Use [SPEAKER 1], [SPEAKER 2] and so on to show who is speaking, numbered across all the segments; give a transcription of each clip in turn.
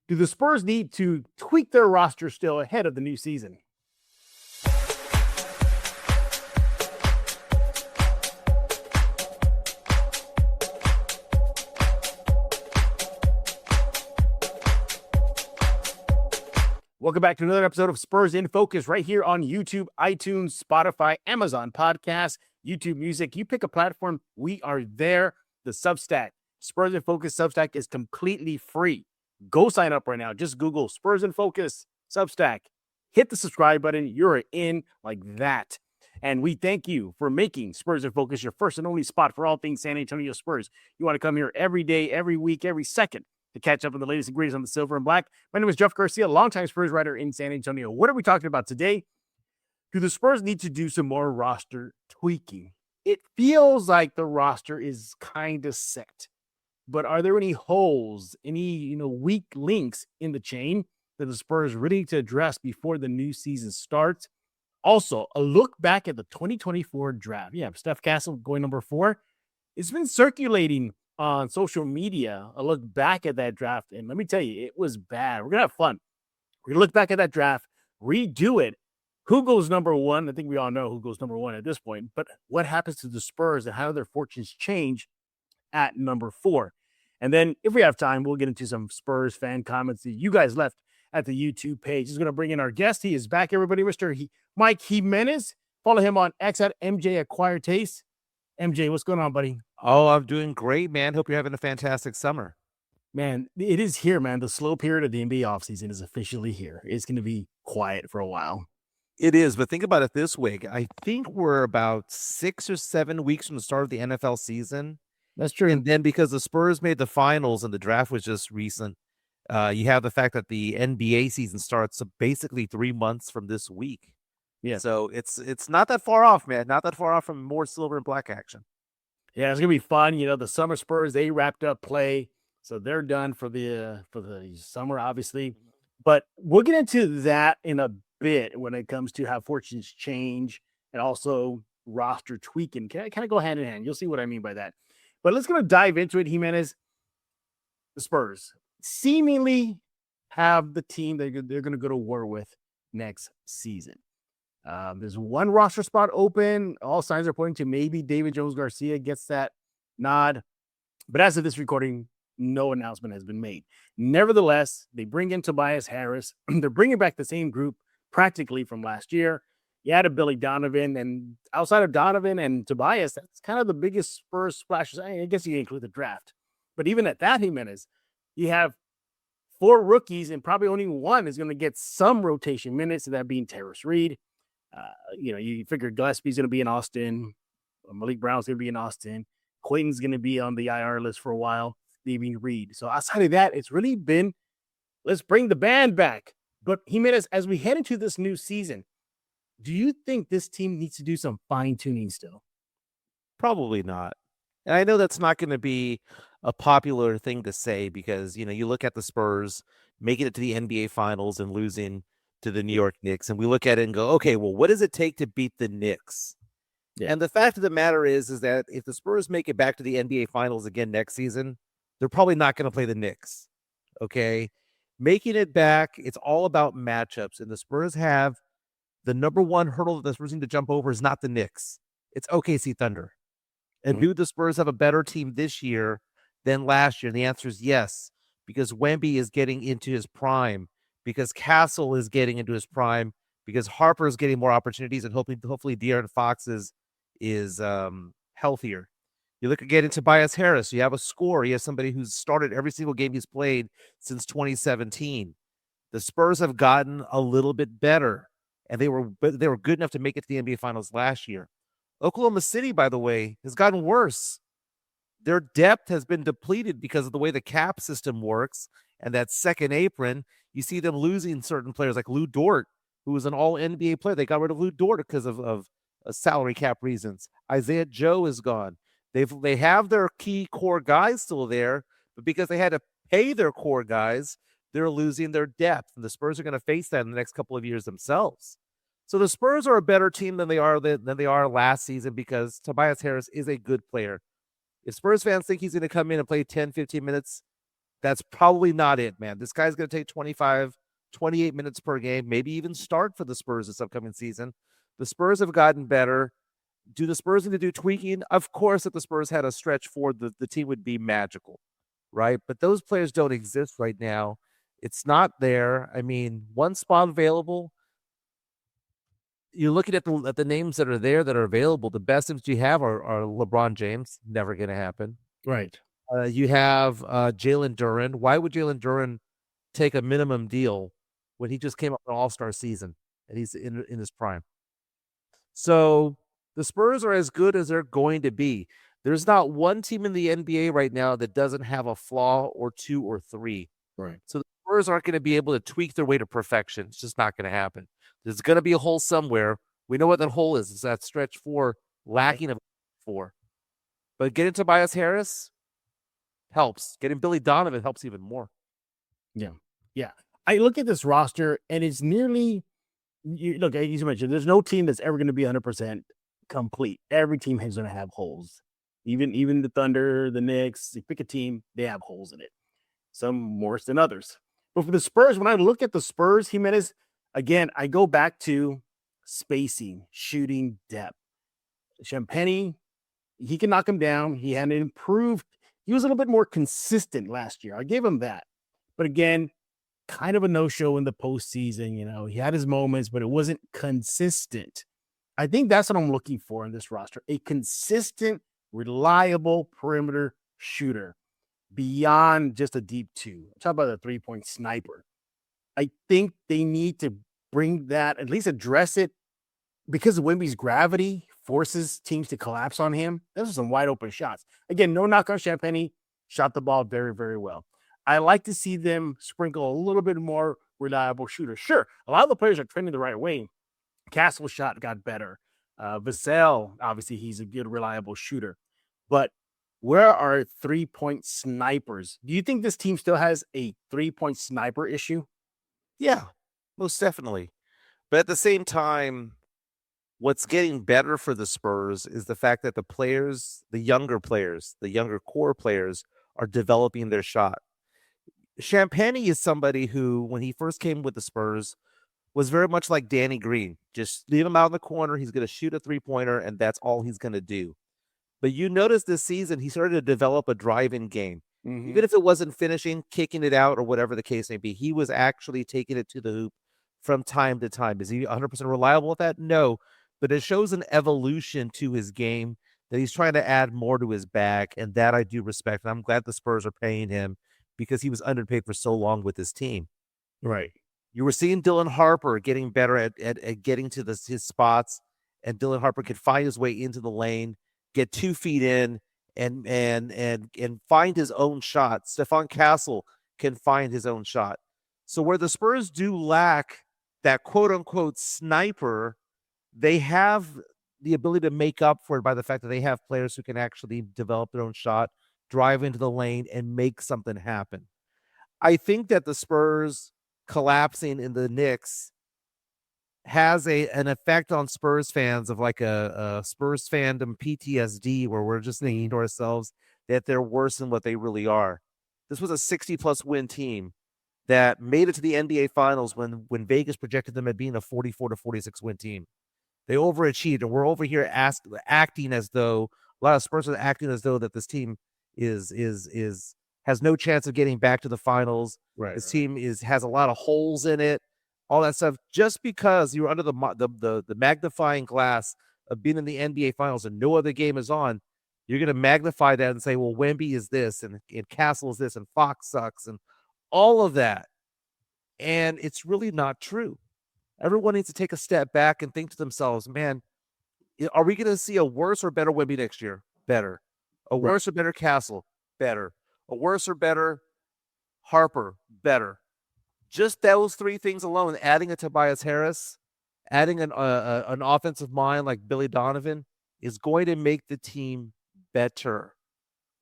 [SPEAKER 1] Do the Spurs need to tweak their roster still ahead of the new season? Welcome back to another episode of Spurs In Focus right here on YouTube, iTunes, Spotify, Amazon Podcasts, YouTube Music. You pick a platform, we are there. The Substack, Spurs In Focus Substack is completely free. Go sign up right now. Just Google Spurs In Focus Substack. Hit the subscribe button. You're in like that. And we thank you for making Spurs In Focus your first and only spot for all things San Antonio Spurs. You want to come here every day, every week, every second to catch up on the latest and greatest on the silver and black. My name is Jeff Garcia, longtime Spurs writer in San Antonio. What are we talking about today? Do the Spurs need to do some more roster tweaking? It feels like the roster is kind of set, but are there any holes, any weak links in the chain that the Spurs really need to address before the new season starts? Also, a look back at the 2024 draft. Yeah, Steph Castle going number 4. It's been circulating on social media, a look back at that draft. And let me tell you, it was bad. We're going to have fun. We're going to look back at that draft, redo it. Who goes number 1? I think we all know who goes number 1 at this point. But what happens to the Spurs and how do their fortunes change at number 4? And then if we have time, we'll get into some Spurs fan comments that you guys left at the YouTube page. He's going to bring in our guest. He is back, everybody. Mr. Mike Jimenez. Follow him on X at MJ Acquired Taste. MJ, what's going on, buddy?
[SPEAKER 2] Oh, I'm doing great, man. Hope you're having a fantastic summer.
[SPEAKER 1] Man, it is here, man. The slow period of the NBA offseason is officially here. It's going to be quiet for a while.
[SPEAKER 2] It is, but think about it this way. I think we're about 6 or 7 weeks from the start of the NFL season.
[SPEAKER 1] That's true.
[SPEAKER 2] And then because the Spurs made the finals and the draft was just recent, you have the fact that the NBA season starts basically 3 months from this week.
[SPEAKER 1] Yeah.
[SPEAKER 2] So it's not that far off, man. Not that far off from more silver and black action.
[SPEAKER 1] Yeah, it's gonna be fun. The summer Spurs, they wrapped up play, so they're done for the summer, obviously. But we'll get into that in a bit when it comes to how fortunes change and also roster tweaking. Kind of go hand in hand. You'll see what I mean by that. But let's gonna dive into it. Jimenez, the Spurs seemingly have the team they're gonna go to war with next season. There's one roster spot open. All signs are pointing to maybe David Jones Garcia gets that nod. But as of this recording, no announcement has been made. Nevertheless, they bring in Tobias Harris. They're bringing back the same group practically from last year. You added Billy Donovan, and outside of Donovan and Tobias, that's kind of the biggest Spurs splashes. I guess you include the draft. But even at that, Jimenez, you have 4 rookies, and probably only one is going to get some rotation minutes, that being Terrace Reed. You figure Gillespie's going to be in Austin. Malik Brown's going to be in Austin. Quayton's going to be on the IR list for a while, leaving Reed. So outside of that, it's really been, let's bring the band back. But Jimenez, as we head into this new season, do you think this team needs to do some fine-tuning still?
[SPEAKER 2] Probably not. And I know that's not going to be a popular thing to say because, you look at the Spurs making it to the NBA Finals and losing to the New York Knicks, and we look at it and go, okay, well, what does it take to beat the Knicks? Yeah. And the fact of the matter is that if the Spurs make it back to the NBA Finals again next season, they're probably not going to play the Knicks, okay? Making it back, it's all about matchups, and the Spurs have the number one hurdle that the Spurs need to jump over is not the Knicks. It's OKC Thunder. And do the Spurs have a better team this year than last year? And the answer is yes, because Wemby is getting into his prime, because Castle is getting into his prime, because Harper is getting more opportunities, and hopefully De'Aaron Fox is healthier. You look again at Tobias Harris. You have a scorer. You have somebody who's started every single game he's played since 2017. The Spurs have gotten a little bit better, and they were good enough to make it to the NBA Finals last year. Oklahoma City, by the way, has gotten worse. Their depth has been depleted because of the way the cap system works and that second apron. You see them losing certain players like Lou Dort, who was an all-NBA player. They got rid of Lou Dort because of salary cap reasons. Isaiah Joe is gone. They have their key core guys still there, but because they had to pay their core guys, they're losing their depth. And the Spurs are going to face that in the next couple of years themselves. So the Spurs are a better team than they are last season because Tobias Harris is a good player. If Spurs fans think he's going to come in and play 10, 15 minutes That's probably not it, man. This guy's going to take 25, 28 minutes per game, maybe even start for the Spurs this upcoming season. The Spurs have gotten better. Do the Spurs need to do tweaking? Of course, if the Spurs had a stretch forward, the team would be magical, right? But those players don't exist right now. It's not there. I mean, one spot available. You're looking at the names that are there that are available. The best names you have are LeBron James. Never going to happen.
[SPEAKER 1] Right.
[SPEAKER 2] You have Jalen Duren. Why would Jalen Duren take a minimum deal when he just came up an all-star season and he's in his prime? So the Spurs are as good as they're going to be. There's not one team in the NBA right now that doesn't have a flaw or two or three.
[SPEAKER 1] Right.
[SPEAKER 2] So the Spurs aren't going to be able to tweak their way to perfection. It's just not going to happen. There's going to be a hole somewhere. We know what that hole is. It's that stretch 4 lacking of 4. But getting Tobias Harris helps. Getting Billy Donovan helps even more.
[SPEAKER 1] Yeah. I look at this roster and it's nearly, look, as you mentioned, there's no team that's ever going to be 100% complete. Every team is going to have holes. Even the Thunder, the Knicks, you pick a team, they have holes in it. Some worse than others. But for the Spurs, when I look at the Spurs, Jimenez, again, I go back to spacing, shooting, depth. Champagnie, he can knock him down. He had improved. He was a little bit more consistent last year. I gave him that. But again, kind of a no-show in the postseason. He had his moments, but it wasn't consistent. I think that's what I'm looking for in this roster. A consistent, reliable perimeter shooter beyond just a deep 2. I'm talking about a 3-point sniper. I think they need to bring that, at least address it, because of Wemby's gravity forces teams to collapse on him. Those are some wide open shots. Again, no knock on Champagnie, shot the ball very, very well. I like to see them sprinkle a little bit more reliable shooter. Sure, a lot of the players are trending the right way. Castle's shot got better. Vassell, obviously, he's a good, reliable shooter. But where are 3-point snipers? Do you think this team still has a 3-point sniper issue?
[SPEAKER 2] Yeah, most definitely. But at the same time, what's getting better for the Spurs is the fact that the younger core players are developing their shot. Champagnie is somebody who, when he first came with the Spurs, was very much like Danny Green. Just leave him out in the corner. He's going to shoot a 3-pointer, and that's all he's going to do. But you notice this season, he started to develop a drive-in game. Mm-hmm. Even if it wasn't finishing, kicking it out, or whatever the case may be, he was actually taking it to the hoop from time to time. Is he 100% reliable at that? No. But it shows an evolution to his game that he's trying to add more to his bag, and that I do respect. And I'm glad the Spurs are paying him because he was underpaid for so long with his team.
[SPEAKER 1] Right.
[SPEAKER 2] You were seeing Dylan Harper getting better at getting to his spots, and Dylan Harper could find his way into the lane, get 2 feet in, and find his own shot. Stephon Castle can find his own shot. So where the Spurs do lack that quote-unquote sniper, they have the ability to make up for it by the fact that they have players who can actually develop their own shot, drive into the lane, and make something happen. I think that the Spurs collapsing in the Knicks has an effect on Spurs fans of like a Spurs fandom PTSD, where we're just thinking to ourselves that they're worse than what they really are. This was a 60-plus win team that made it to the NBA Finals when Vegas projected them at being a 44 to 46 win team. They overachieved, and we're over here acting as though a lot of Spurs are acting as though that this team has no chance of getting back to the finals.
[SPEAKER 1] Right.
[SPEAKER 2] This team has a lot of holes in it, all that stuff. Just because you're under the magnifying glass of being in the NBA Finals and no other game is on, you're going to magnify that and say, well, Wemby is this, and Castle is this, and Fox sucks, and all of that. And it's really not true. Everyone needs to take a step back and think to themselves, man, are we going to see a worse or better Wemby next year? Better. A worse or better Castle? Better. A worse or better Harper? Better. Just those 3 things alone, adding a Tobias Harris, adding an offensive mind like Billy Donovan, is going to make the team better.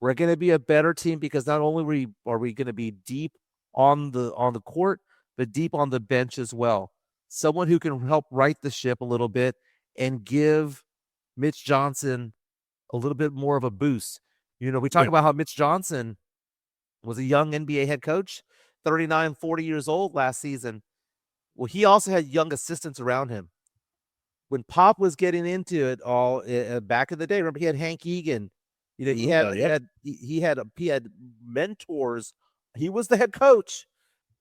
[SPEAKER 2] We're going to be a better team because not only are we going to be deep on the court, but deep on the bench as well. Someone who can help right the ship a little bit and give Mitch Johnson a little bit more of a boost. We talk about how Mitch Johnson was a young NBA head coach, 39, 40 years old last season. Well, he also had young assistants around him. When Pop was getting into it all back in the day, remember he had Hank Egan. You know, he had mentors. He was the head coach,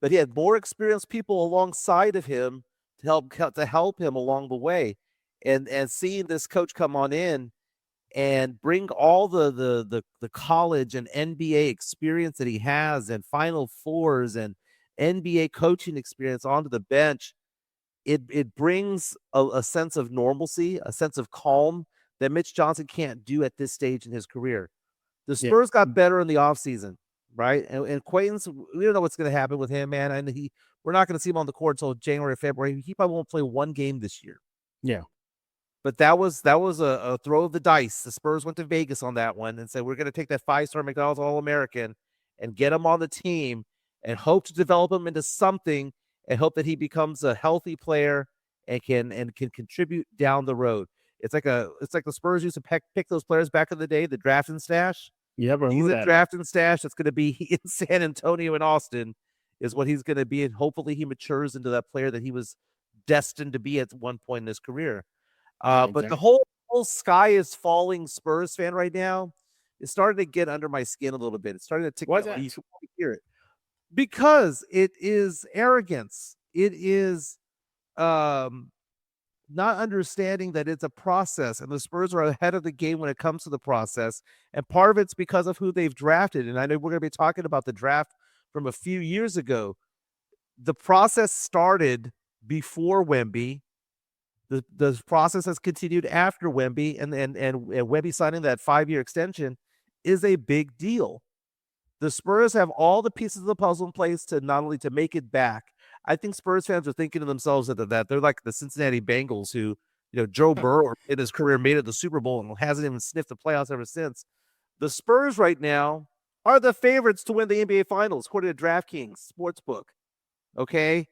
[SPEAKER 2] but he had more experienced people alongside of him to help him along the way. And seeing this coach come on in and bring all the college and NBA experience that he has and Final Fours and NBA coaching experience onto the bench, it brings a sense of normalcy, a sense of calm that Mitch Johnson can't do at this stage in his career. The Spurs got better in the offseason, right? And Quaintance, we don't know what's going to happen with him, man. And we're not going to see him on the court until January, February. He probably won't play one game this year.
[SPEAKER 1] Yeah.
[SPEAKER 2] But that was a throw of the dice. The Spurs went to Vegas on that one and said, we're going to take that 5-star McDonald's All-American and get him on the team and hope to develop him into something and hope that he becomes a healthy player and can contribute down the road. It's like the Spurs used to pick those players back in the day, the draft and stash.
[SPEAKER 1] Yeah, but
[SPEAKER 2] he's a draft and stash that's going to be in San Antonio and Austin is what he's going to be, and hopefully he matures into that player that he was destined to be at one point in his career. But the whole sky is falling Spurs fan right now is starting to get under my skin a little bit. It's starting to tick.
[SPEAKER 1] Why is that?
[SPEAKER 2] You hear it because it is arrogance. It is not understanding that it's a process, and the Spurs are ahead of the game when it comes to the process. And part of it's because of who they've drafted. And I know we're going to be talking about the draft from a few years ago. The process started before Wemby. The process has continued after Wemby, and Wemby signing that 5-year extension is a big deal. The Spurs have all the pieces of the puzzle in place to not only to make it back. I think Spurs fans are thinking to themselves that they're like the Cincinnati Bengals who, Joe Burrow in his career made it to the Super Bowl and hasn't even sniffed the playoffs ever since. The Spurs right now are the favorites to win the NBA Finals, according to DraftKings Sportsbook. Okay?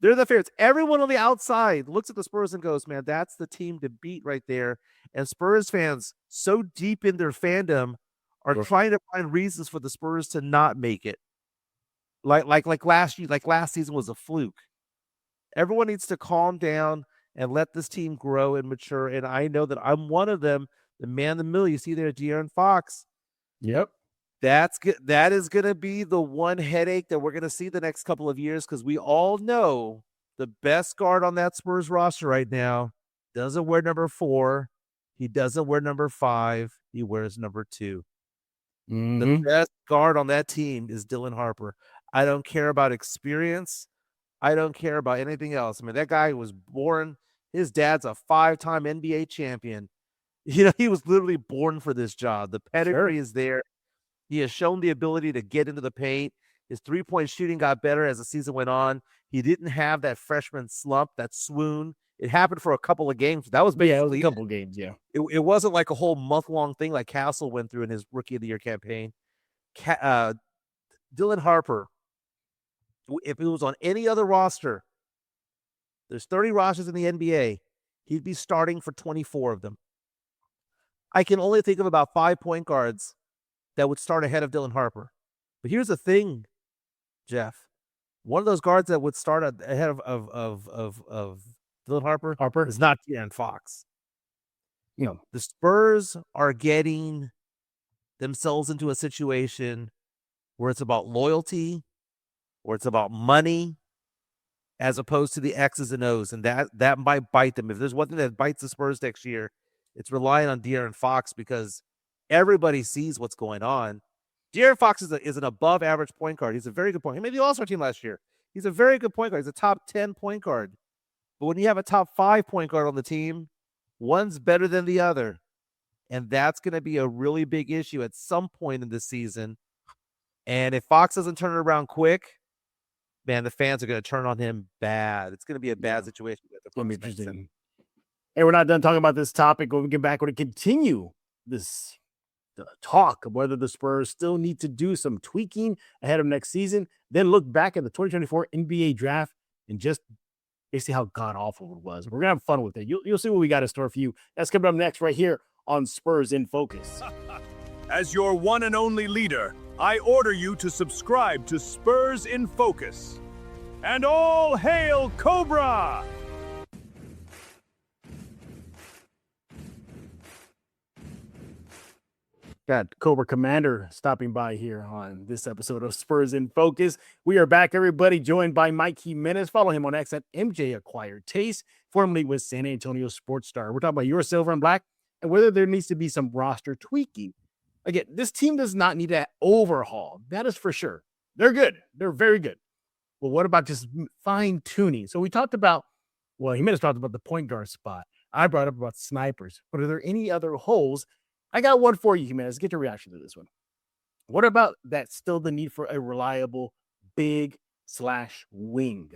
[SPEAKER 2] They're the favorites. Everyone on the outside looks at the Spurs and goes, man, that's the team to beat right there. And Spurs fans, so deep in their fandom, are trying to find reasons for the Spurs to not make it. Like last season was a fluke. Everyone needs to calm down and let this team grow and mature. And I know that I'm one of them, the man in the middle. You see there, De'Aaron Fox.
[SPEAKER 1] Yep.
[SPEAKER 2] That's good. That is going to be the one headache that we're going to see the next couple of years, because we all know the best guard on that Spurs roster right now doesn't wear number 4. He doesn't wear number 5. He wears number 2.
[SPEAKER 1] Mm-hmm.
[SPEAKER 2] The best guard on that team is Dylan Harper. I don't care about experience. I don't care about anything else. I mean, that guy was born. His dad's a 5-time NBA champion. He was literally born for this job. The pedigree is there. He has shown the ability to get into the paint. His 3-point shooting got better as the season went on. He didn't have that freshman slump, that swoon. It happened for a couple of games. That was basically
[SPEAKER 1] a couple of games, yeah.
[SPEAKER 2] It wasn't like a whole month-long thing like Castle went through in his Rookie of the Year campaign. Dylan Harper, if it was on any other roster, there's 30 rosters in the NBA, he'd be starting for 24 of them. I can only think of about 5 point guards that would start ahead of Dylan Harper. But here's the thing, Jeff. One of those guards that would start ahead of Dylan Harper is not De'Aaron Fox. The Spurs are getting themselves into a situation where it's about loyalty, or it's about money, as opposed to the X's and O's, and that might bite them. If there's one thing that bites the Spurs next year, it's relying on De'Aaron Fox, because everybody sees what's going on. De'Aaron Fox is an above-average point guard. He's a very good point. He made the All-Star team last year. He's a very good point guard. He's a top 10 point guard. But when you have a top 5 point guard on the team, one's better than the other. And that's going to be a really big issue at some point in this season. And if Fox doesn't turn it around quick, man, the fans are going to turn on him bad. It's going to be a bad situation.
[SPEAKER 1] It'll be interesting. Hey, we're not done talking about this topic. When we get back, we're going to continue this talk of whether the Spurs still need to do some tweaking ahead of next season, then look back at the 2024 NBA draft and just see how god-awful it was. We're going to have fun with it. You'll see what we got in store for you. That's coming up next right here on Spurs in Focus.
[SPEAKER 3] As your one and only leader, I order you to subscribe to Spurs in Focus. And all hail Cobra!
[SPEAKER 1] Got Cobra Commander stopping by here on this episode of Spurs in Focus. We are back, everybody, joined by Mike Jimenez. Follow him on X at MJ Acquired Taste, formerly with San Antonio Sports Star. We're talking about your silver and black and whether there needs to be some roster tweaking. Again, this team does not need an overhaul. That is for sure. They're good. They're very good. Well, what about just fine tuning? So we talked about, well, Jimenez talked about the point guard spot. I brought up about snipers. But are there any other holes? I got one for you, Jimenez. Get your reaction to this one. What about that still the need for a reliable big/wing?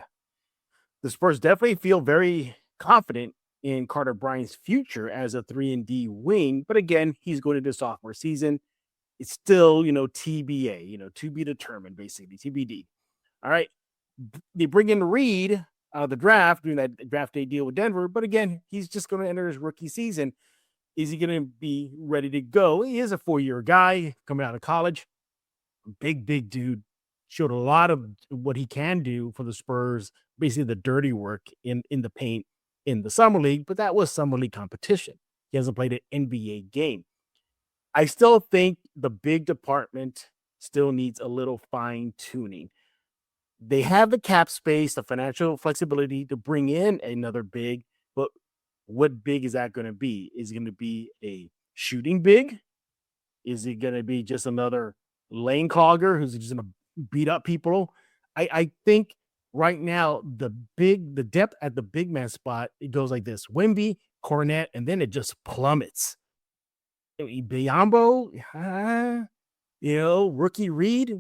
[SPEAKER 1] The Spurs definitely feel very confident in Carter Bryant's future as a 3-and-D wing. But again, he's going into sophomore season. It's still, TBA, to be determined, basically, TBD. All right. They bring in Reed out of the draft, doing that draft day deal with Denver. But again, he's just going to enter his rookie season. Is he going to be ready to go? He is a 4-year guy coming out of college. Big dude. Showed a lot of what he can do for the Spurs, basically the dirty work in the paint in the Summer League, but that was Summer League competition. He hasn't played an NBA game. I still think the big department still needs a little fine-tuning. They have the cap space, the financial flexibility to bring in another big, but what big is that going to be? Is it going to be a shooting big? Is it going to be just another lane clogger who's just going to beat up people? I think right now the depth at the big man spot, it goes like this: Wemby, Cornette, and then it just plummets. Biyombo, rookie Reed,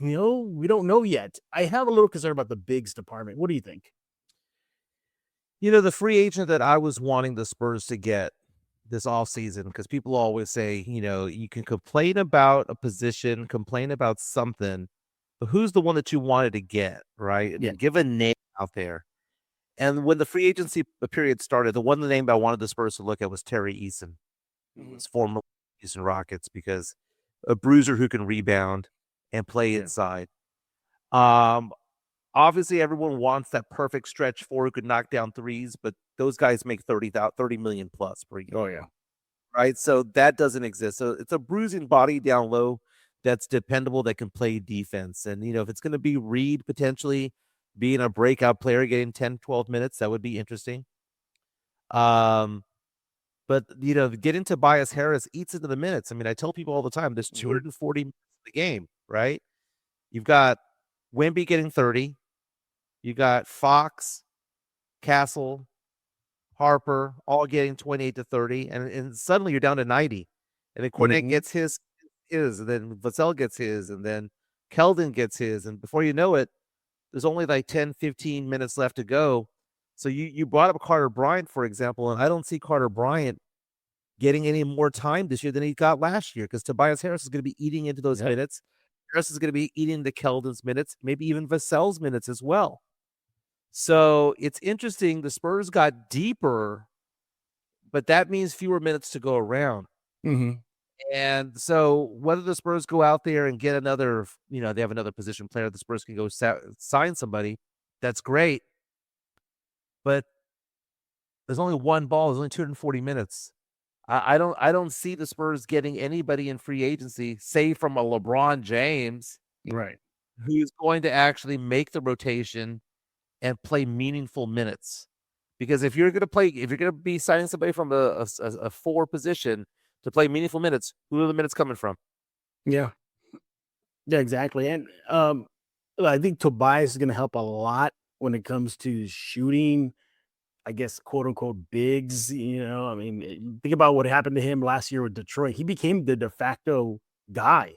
[SPEAKER 1] we don't know yet. I have a little concern about the bigs department. What do you think?
[SPEAKER 2] The free agent that I was wanting the Spurs to get this offseason, because people always say, you can complain about a position, complain about something, but who's the one that you wanted to get, right?
[SPEAKER 1] Yeah.
[SPEAKER 2] Give a name out there. And when the free agency period started, the one name I wanted the Spurs to look at was Terry Eason. He was former Houston Rockets, because a bruiser who can rebound and play inside. Obviously, everyone wants that perfect stretch four who could knock down threes, but those guys make $30 million plus per year.
[SPEAKER 1] Oh, yeah.
[SPEAKER 2] Right? So that doesn't exist. So it's a bruising body down low that's dependable, that can play defense. And, if it's going to be Reed potentially being a breakout player, getting 10, 12 minutes, that would be interesting. But, getting Tobias Harris eats into the minutes. I mean, I tell people all the time, there's 240 minutes in the game, right? You've got Wemby getting 30. You got Fox, Castle, Harper, all getting 28 to 30, and suddenly you're down to 90. And then Cornette gets his, and then Vassell gets his, and then Keldon gets his, and before you know it, there's only like 10, 15 minutes left to go. So you brought up Carter Bryant, for example, and I don't see Carter Bryant getting any more time this year than he got last year, because Tobias Harris is going to be eating into those minutes. Harris is going to be eating the Keldon's minutes, maybe even Vassell's minutes as well. So it's interesting. The Spurs got deeper, but that means fewer minutes to go around. And so whether the Spurs go out there and get another, they have another position player, the Spurs can go sign somebody, that's great. But there's only one ball. There's only 240 minutes. I don't see the Spurs getting anybody in free agency, save from a LeBron James,
[SPEAKER 1] right,
[SPEAKER 2] who's going to actually make the rotation and play meaningful minutes. Because if you're going to be signing somebody from a 4 position to play meaningful minutes, who are the minutes coming from?
[SPEAKER 1] Yeah, exactly. And I think Tobias is going to help a lot when it comes to shooting, I guess, quote unquote bigs. I mean, think about what happened to him last year with Detroit. He became the de facto guy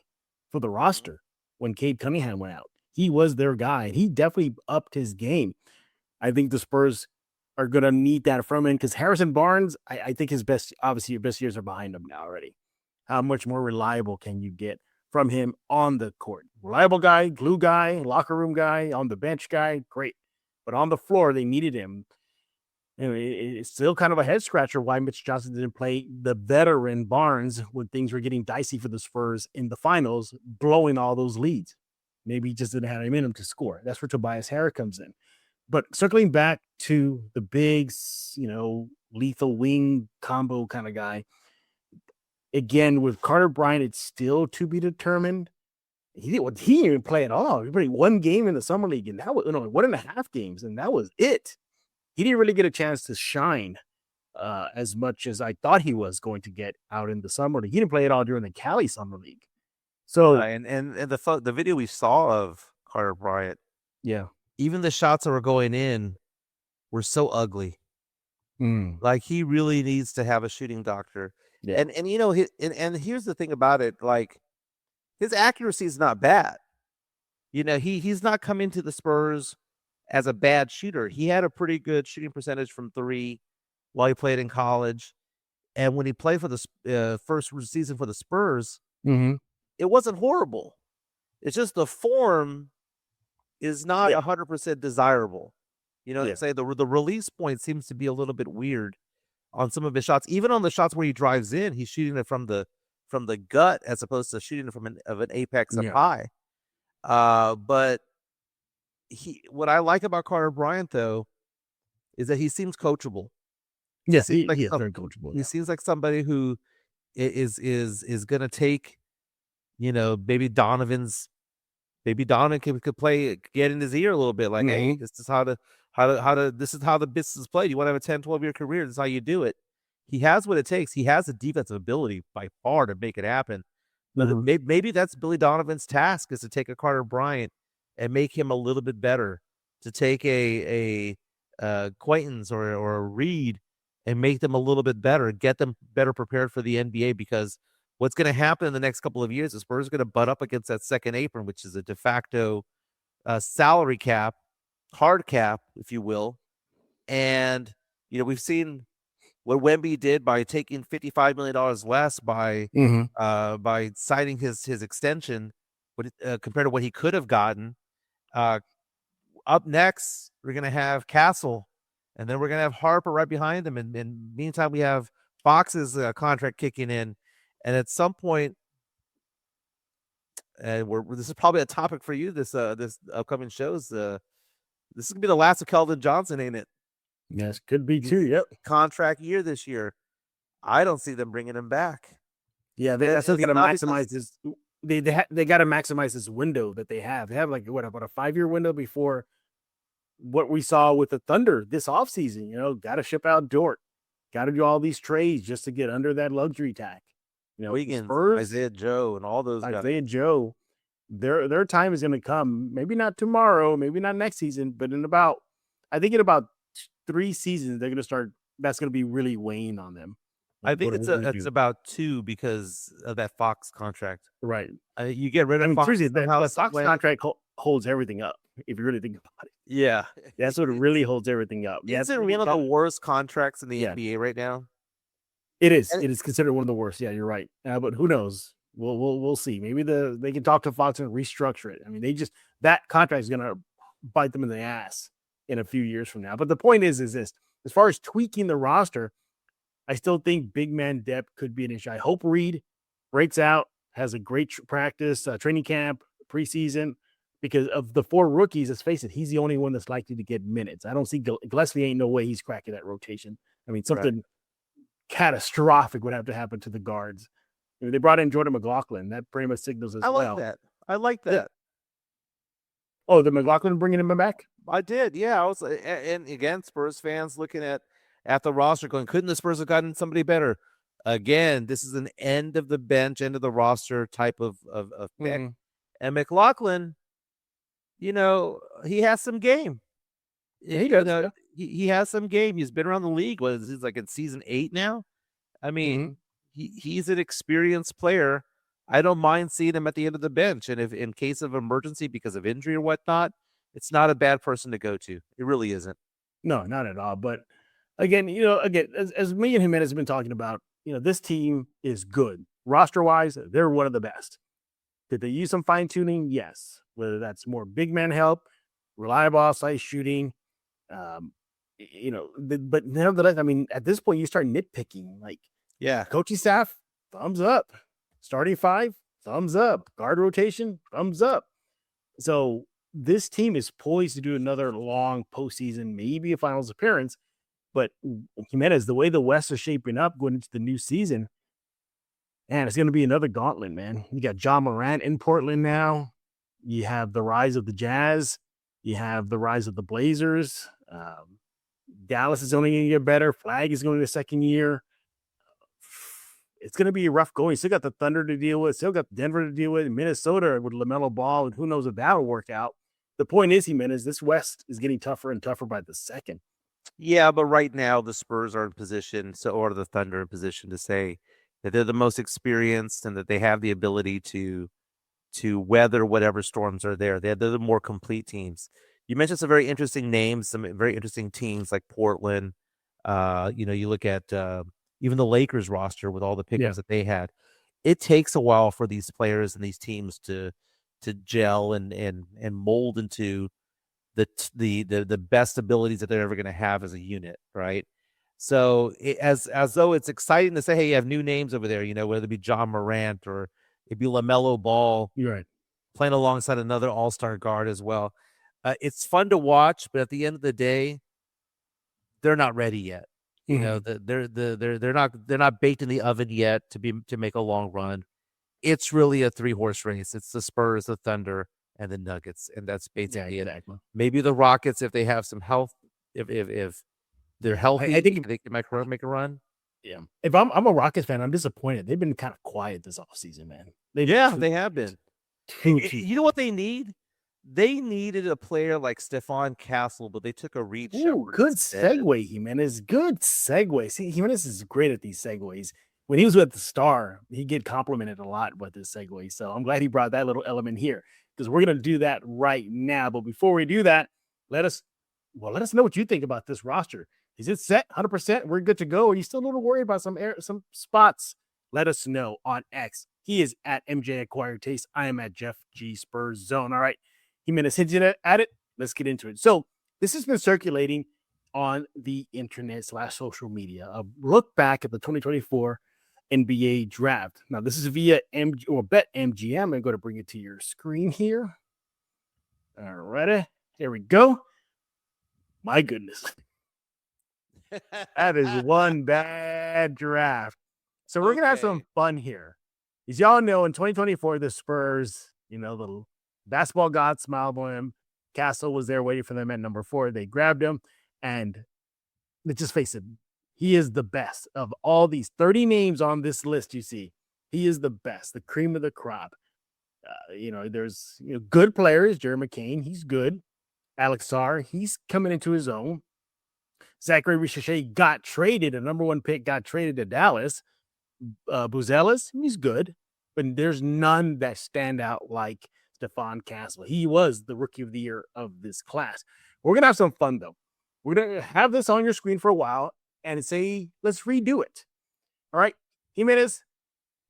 [SPEAKER 1] for the roster when Cade Cunningham went out. He was their guy, and he definitely upped his game. I think the Spurs are going to need that from him, because Harrison Barnes, I think his best years are behind him now already. How much more reliable can you get from him on the court? Reliable guy, glue guy, locker room guy, on the bench guy, great. But on the floor, they needed him. It's still kind of a head scratcher why Mitch Johnson didn't play the veteran Barnes when things were getting dicey for the Spurs in the finals, blowing all those leads. Maybe he just didn't have him in him to score. That's where Tobias Harris comes in. But circling back to the big, lethal wing combo kind of guy, again, with Carter Bryant, it's still to be determined. He didn't even play at all. He played one game in the summer league, and that was 1.5 games, and that was it. He didn't really get a chance to shine as much as I thought he was going to get out in the summer league. He didn't play at all during the Cali summer league. So
[SPEAKER 2] and the video we saw of Carter Bryant,
[SPEAKER 1] yeah,
[SPEAKER 2] even the shots that were going in were so ugly. Like, he really needs to have a shooting doctor.
[SPEAKER 1] Yeah.
[SPEAKER 2] And here's the thing about it, like, his accuracy is not bad. He's not come into the Spurs as a bad shooter. He had a pretty good shooting percentage from three while he played in college. And when he played for the first season for the Spurs, it wasn't horrible. It's just the form is not 100% desirable. Say the release point seems to be a little bit weird on some of his shots. Even on the shots where he drives in, he's shooting it from the gut as opposed to shooting it from an apex up high. But what I like about Carter Bryant, though, is that he seems coachable.
[SPEAKER 1] Yes, he is very coachable.
[SPEAKER 2] He seems like somebody who is going to take, maybe Donovan could play, get in his ear a little bit, like, hey, this is this is how the business is played. You want to have a 10, 12-year career, this is how you do it. He has what it takes. He has the defensive ability by far to make it happen. But maybe that's Billy Donovan's task, is to take a Carter Bryant and make him a little bit better, to take a Quaintance or a Reed and make them a little bit better, get them better prepared for the NBA, because what's going to happen in the next couple of years is Spurs are going to butt up against that second apron, which is a de facto salary cap, hard cap, if you will. And, we've seen what Wemby did by taking $55 million less by signing his extension, compared to what he could have gotten. Up next, we're going to have Castle, and then we're going to have Harper right behind him. And meantime, we have Fox's contract kicking in. And at some point, this is probably a topic for you, this upcoming shows. This is going to be the last of Keldon Johnson, ain't it?
[SPEAKER 1] Yes, could be too. Yep.
[SPEAKER 2] Contract year this year. I don't see them bringing him back.
[SPEAKER 1] Yeah, they're still going to maximize this. They got to maximize this window that they have. They have about a 5-year window before what we saw with the Thunder this offseason. Got to ship out Dort. Got to do all these trades just to get under that luxury tax.
[SPEAKER 2] Wiggins,
[SPEAKER 1] Spurs,
[SPEAKER 2] Isaiah Joe, and all those guys.
[SPEAKER 1] Isaiah Joe, their time is going to come. Maybe not tomorrow, maybe not next season, but in about 3 seasons, they're going to start. That's going to be really weighing on them.
[SPEAKER 2] I think it's about 2 because of that Fox contract.
[SPEAKER 1] Right.
[SPEAKER 2] You get rid of Fox.
[SPEAKER 1] The Fox contract holds everything up, if you really think about it.
[SPEAKER 2] Yeah.
[SPEAKER 1] That's what really holds everything up.
[SPEAKER 2] Is it one of the worst contracts in the NBA right now?
[SPEAKER 1] It is. It is considered one of the worst. Yeah, you're right. But who knows? We'll see. Maybe they can talk to Fox and restructure it. I mean, that contract is going to bite them in the ass in a few years from now. But the point is this: as far as tweaking the roster, I still think big man depth could be an issue. I hope Reed breaks out, has a great practice, training camp, preseason, because of the 4 rookies. Let's face it, he's the only one that's likely to get minutes. I don't see Gillespie. Ain't no way he's cracking that rotation. I mean, something catastrophic would have to happen to the guards. They brought in Jordan McLaughlin. That pretty much signals as well.
[SPEAKER 2] I like that.
[SPEAKER 1] Oh, the McLaughlin bringing him back?
[SPEAKER 2] I did. Yeah, I was. And again, Spurs fans looking at the roster going, couldn't the Spurs have gotten somebody better? Again, this is an end of the bench, end of the roster type of pick. And McLaughlin, he has some game.
[SPEAKER 1] Yeah, he does.
[SPEAKER 2] He has some game. He's been around the league. He's like in season 8 now. I mean, he's an experienced player. I don't mind seeing him at the end of the bench. And if in case of emergency because of injury or whatnot, it's not a bad person to go to. It really isn't.
[SPEAKER 1] No, not at all. But again, as me and Jimenez have been talking about, this team is good. Roster-wise, they're one of the best. Did they use some fine-tuning? Yes. Whether that's more big man help, reliable outside shooting, but nevertheless, I mean, at this point, you start nitpicking. Like,
[SPEAKER 2] Yeah.
[SPEAKER 1] coaching staff, thumbs up. Starting five, thumbs up. Guard rotation, thumbs up. So this team is poised to do another long postseason, maybe a finals appearance. But Jimenez, the way the West is shaping up going into the new season, man, it's going to be another gauntlet, man. You got John Morant in Portland now. You have the rise of the Jazz. You have the rise of the Blazers. Dallas is only going to get better. Flag is going to second year. It's going to be rough going. Still got the Thunder to deal with. Still got Denver to deal with. Minnesota with LaMelo Ball, and who knows if that will work out. The point is, Jimenez, this West is getting tougher and tougher by the second.
[SPEAKER 2] Yeah, but right now the Spurs are in position, or the Thunder in position to say that they're the most experienced and that they have the ability to weather whatever storms are there. They're the more complete teams. You mentioned some very interesting names, some very interesting teams like Portland. You look at even the Lakers roster with all the pickups that they had. It takes a while for these players and these teams to gel and mold into the best abilities that they're ever going to have as a unit, right? So as though it's exciting to say, hey, you have new names over there, whether it be John Morant or it'd be LaMelo Ball,
[SPEAKER 1] You're right,
[SPEAKER 2] playing alongside another all-star guard as well. It's fun to watch, but at the end of the day, they're not ready yet. They're not baked in the oven yet to make a long run. It's really a 3-horse race. It's the Spurs, the Thunder, and the Nuggets, and that's basically it. Maybe the Rockets, if they have some health, if they're healthy,
[SPEAKER 1] I think
[SPEAKER 2] they can make a run.
[SPEAKER 1] Yeah, if I'm a Rockets fan, I'm disappointed. They've been kind of quiet this offseason, man.
[SPEAKER 2] They have been. You know what they need? They needed a player like Stephon Castle, but they took a Reed Shepard.
[SPEAKER 1] Good segue, Jimenez. Good segue. See, Jimenez is great at these segues. When he was with the Star, he get complimented a lot with this segue. So I'm glad he brought that little element here because we're going to do that right now. But before we do that, let us know what you think about this roster. Is it set 100%? We're good to go. Are you still a little worried about some spots? Let us know on X. He is at MJ Acquired Taste. I am at Jeff G Spurs Zone. All right. Jimenez hinted at it. Let's get into it. So this has been circulating on the internet / social media. A look back at the 2024 NBA draft. Now, this is via BetMGM. I'm going to bring it to your screen here. All righty. Here we go. My goodness. That is one bad draft. So we're going to have some fun here. As y'all know, in 2024, the Spurs, the basketball god smiled on him. Castle was there waiting for them at number 4. They grabbed him, and let's just face it, he is the best of all these 30 names on this list. You see, he is the best, the cream of the crop. There's good players. Jerry McCain, he's good. Alex Sarr, he's coming into his own. Zachary Ricochet got traded. A number 1 pick got traded to Dallas. Buzelis, he's good, but there's none that stand out like Stephon Castle. He was the rookie of the year of this class. We're going to have some fun, though. We're going to have this on your screen for a while and say, let's redo it. All right, Jimenez.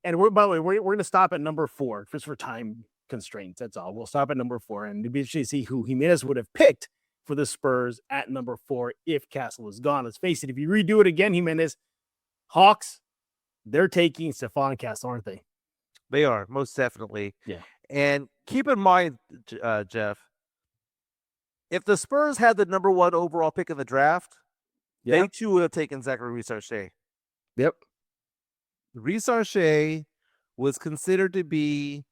[SPEAKER 1] And by the way, we're going to stop at number 4 just for time constraints. That's all. We'll stop at number 4 and we should see who Jimenez would have picked for the Spurs at number 4 if Castle is gone. Let's face it, if you redo it again, Jimenez, Hawks, they're taking Stephon Castle, aren't they?
[SPEAKER 2] They are, most definitely.
[SPEAKER 1] Yeah.
[SPEAKER 2] And keep in mind, Jeff, if the Spurs had the number 1 overall pick in the draft, they too would have taken Zachary Ricochet.
[SPEAKER 1] Yep.
[SPEAKER 2] Ricochet was considered to be,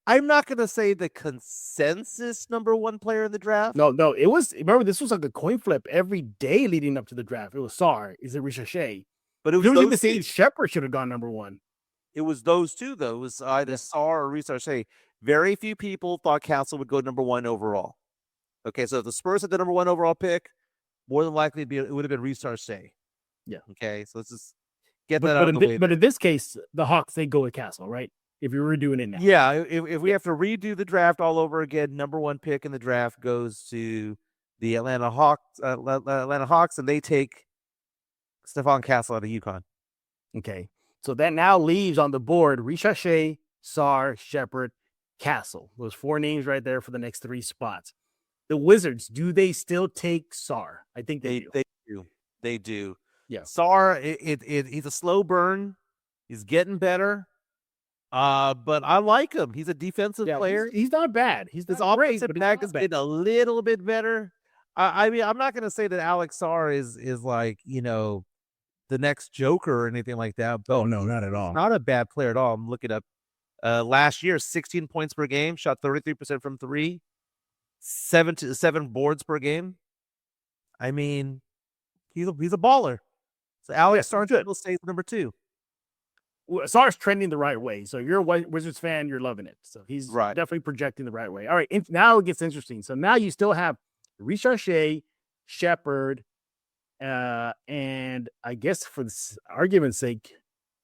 [SPEAKER 2] I'm not going to say the consensus number 1 player in the draft.
[SPEAKER 1] No, it was, remember, this was like a coin flip every day leading up to the draft. It was Sarr, is it Ricochet?
[SPEAKER 2] But it was
[SPEAKER 1] the same. Shepard should have gone number 1.
[SPEAKER 2] It was those two, though. It was either Sarr or Ricochet. Very few people thought Castle would go number 1 overall. Okay, so if the Spurs had the number 1 overall pick, more than likely it would have been Ricochet.
[SPEAKER 1] Yeah.
[SPEAKER 2] Okay, so let's just get that out of the way.
[SPEAKER 1] But in this case, the Hawks, they go with Castle, right? If you were doing it now.
[SPEAKER 2] Yeah, if we have to redo the draft all over again, number 1 pick in the draft goes to the Atlanta Hawks, and they take Stephon Castle out of UConn.
[SPEAKER 1] Okay, so that now leaves on the board Ricochet, Sarr, Shepard, Castle. Those 4 names right there for the next 3 spots. The Wizards, do they still take Sar? I think they do.
[SPEAKER 2] They do.
[SPEAKER 1] Yeah.
[SPEAKER 2] Sar, he's a slow burn. He's getting better. But I like him. He's a defensive player.
[SPEAKER 1] He's not bad. His
[SPEAKER 2] offensive back has been a little bit better. I mean, I'm not going to say that Alex Sar is like, the next Joker or anything like that. But
[SPEAKER 1] no, not at all.
[SPEAKER 2] Not a bad player at all. I'm looking up. Last year, 16 points per game, shot 33% from 3, 7 boards per game. I mean, he's a baller. So Alex Sar will stay number 2.
[SPEAKER 1] Sar's trending the right way. So you're a Wizards fan, you're loving it. So he's definitely projecting the right way. All right, now it gets interesting. So now you still have Richarche, Shepard, and I guess for this argument's sake,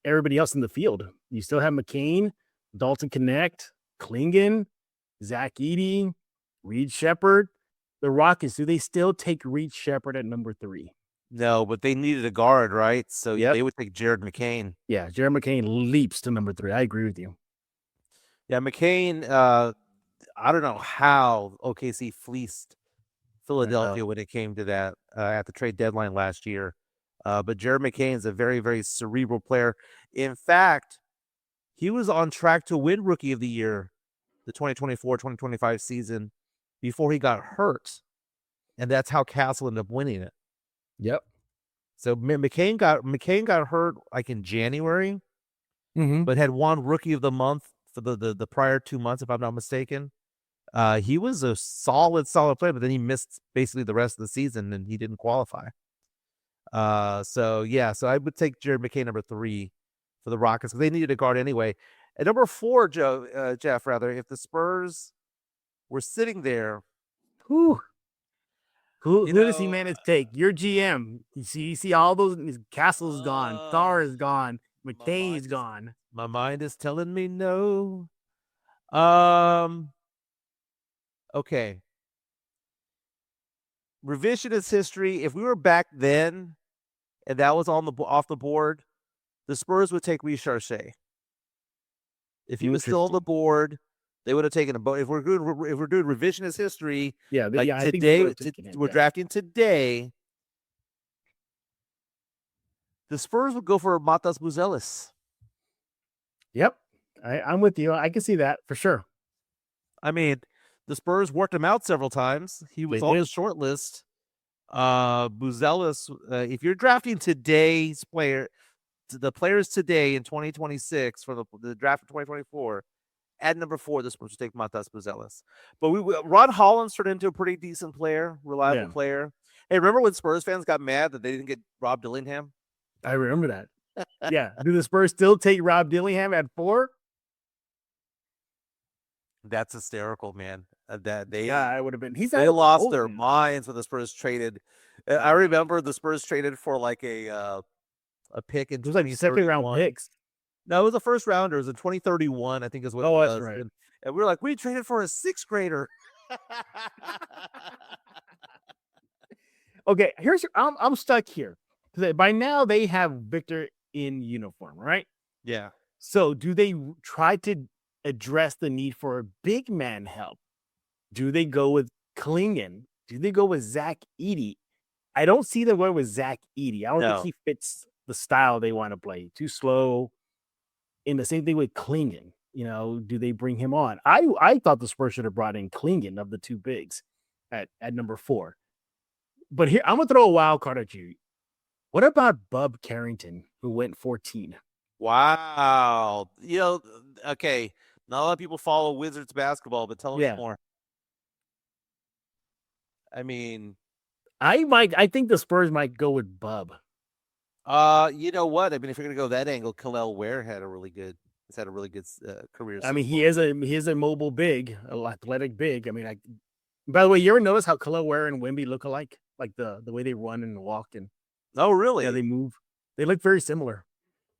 [SPEAKER 1] everybody else in the field. You still have McCain, Dalton Connect, Klingon, Zach Edey, Reed Shepard. The Rockets, do they still take Reed Shepard at number 3?
[SPEAKER 2] No, but they needed a guard, right? So they would take Jared McCain.
[SPEAKER 1] Yeah, Jared McCain leaps to number 3. I agree with you.
[SPEAKER 2] Yeah, McCain, I don't know how OKC fleeced Philadelphia when it came to that at the trade deadline last year. But Jared McCain is a very, very cerebral player. In fact, he was on track to win Rookie of the Year, the 2024-2025 season, before he got hurt. And that's how Castle ended up winning it.
[SPEAKER 1] Yep.
[SPEAKER 2] So McCain got hurt like in January, but had won Rookie of the Month for the prior 2 months, if I'm not mistaken. He was a solid player, but then he missed basically the rest of the season and he didn't qualify. So I would take Jared McCain number 3 for the Rockets because they needed a guard anyway. At number 4, Jeff, if the Spurs were sitting there,
[SPEAKER 1] who does Jimenez take? Your GM. You see all those. Castle's gone. Thar is gone. McCain's gone.
[SPEAKER 2] My mind is telling me no. Okay. Revisionist history. If we were back then, and that was off the board, the Spurs would take Richarche. If he was still on the board, they would have taken him. But if we're doing revisionist history, today we're drafting today. The Spurs would go for Matas Buzelis.
[SPEAKER 1] Yep, I'm with you. I can see that for sure.
[SPEAKER 2] I mean, the Spurs worked him out several times. He was on his short list. Buzelis, if you're drafting today's player, the players today in 2026 for the draft of 2024, at number 4, the Spurs will take Matas Buzelis. But Ron Hollins turned into a pretty decent player, reliable player. Hey, remember when Spurs fans got mad that they didn't get Rob Dillingham?
[SPEAKER 1] I remember that. Yeah. Do the Spurs still take Rob Dillingham at 4?
[SPEAKER 2] That's hysterical, man.
[SPEAKER 1] I would have been.
[SPEAKER 2] They lost their minds when the Spurs traded. I remember the Spurs traded for like a pick. It
[SPEAKER 1] was like second round picks.
[SPEAKER 2] No, it was a first rounder. It was in 2031, I think is what it was. That's right. And we were like, we traded for a 6th grader.
[SPEAKER 1] Okay, I'm stuck here. By now they have Victor in uniform, right?
[SPEAKER 2] Yeah.
[SPEAKER 1] So do they try to address the need for a big man help? Do they go with Klingon? Do they go with Zach Edey? I don't see them going with Zach Edey. I don't think he fits the style they want to play. Too slow. And the same thing with Klingon. Do they bring him on? I thought the Spurs should have brought in Klingon of the 2 bigs at number 4. But here, I'm going to throw a wild card at you. What about Bub Carrington, who went 14?
[SPEAKER 2] Wow. Okay. Not a lot of people follow Wizards basketball, but tell us more. I mean,
[SPEAKER 1] I think the Spurs might go with Bub.
[SPEAKER 2] You know what? I mean, if you're gonna go that angle, Kel'el Ware had a really good career.
[SPEAKER 1] I mean, he is a mobile big, athletic big. I mean, by the way, you ever notice how Kel'el Ware and Wemby look alike? Like the way they run and walk and.
[SPEAKER 2] Oh, really?
[SPEAKER 1] Yeah, they move. They look very similar.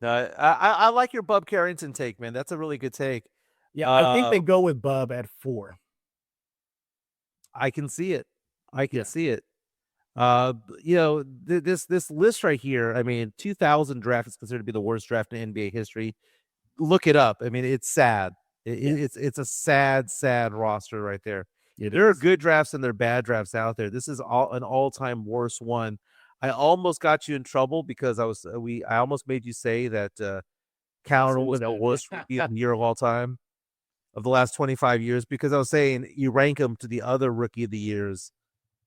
[SPEAKER 2] I like your Bub Carrington take, man. That's a really good take.
[SPEAKER 1] Yeah, I think they go with Bub at 4.
[SPEAKER 2] I can see it. See it. This list right here, I mean, 2000 draft is considered to be the worst draft in NBA history. Look it up. I mean, it's sad. It's a sad roster right there. There are good drafts and there are bad drafts out there. This is an all-time worst one. I almost got you in trouble because I almost made you say that Cowell was the worst rookie of the year of all time of the last 25 years because I was saying you rank him to the other rookie of the years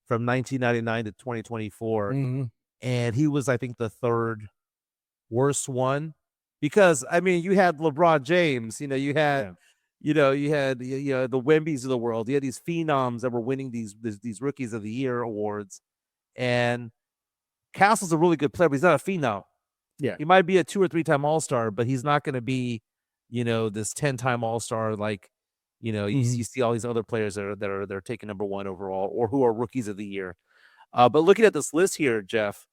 [SPEAKER 2] from 1999 to 2024, and he was, I think, the third worst one because I mean you had LeBron James, you had the Wembys of the world, you had these phenoms that were winning these rookies of the year awards, and Castle's a really good player, but he's not a phenom.
[SPEAKER 1] Yeah,
[SPEAKER 2] he might be a 2 or 3 time All-Star, but he's not going to be, this 10-time All-Star like, you see all these other players that are taking number 1 overall or who are rookies of the year. But looking at this list here, Jeff,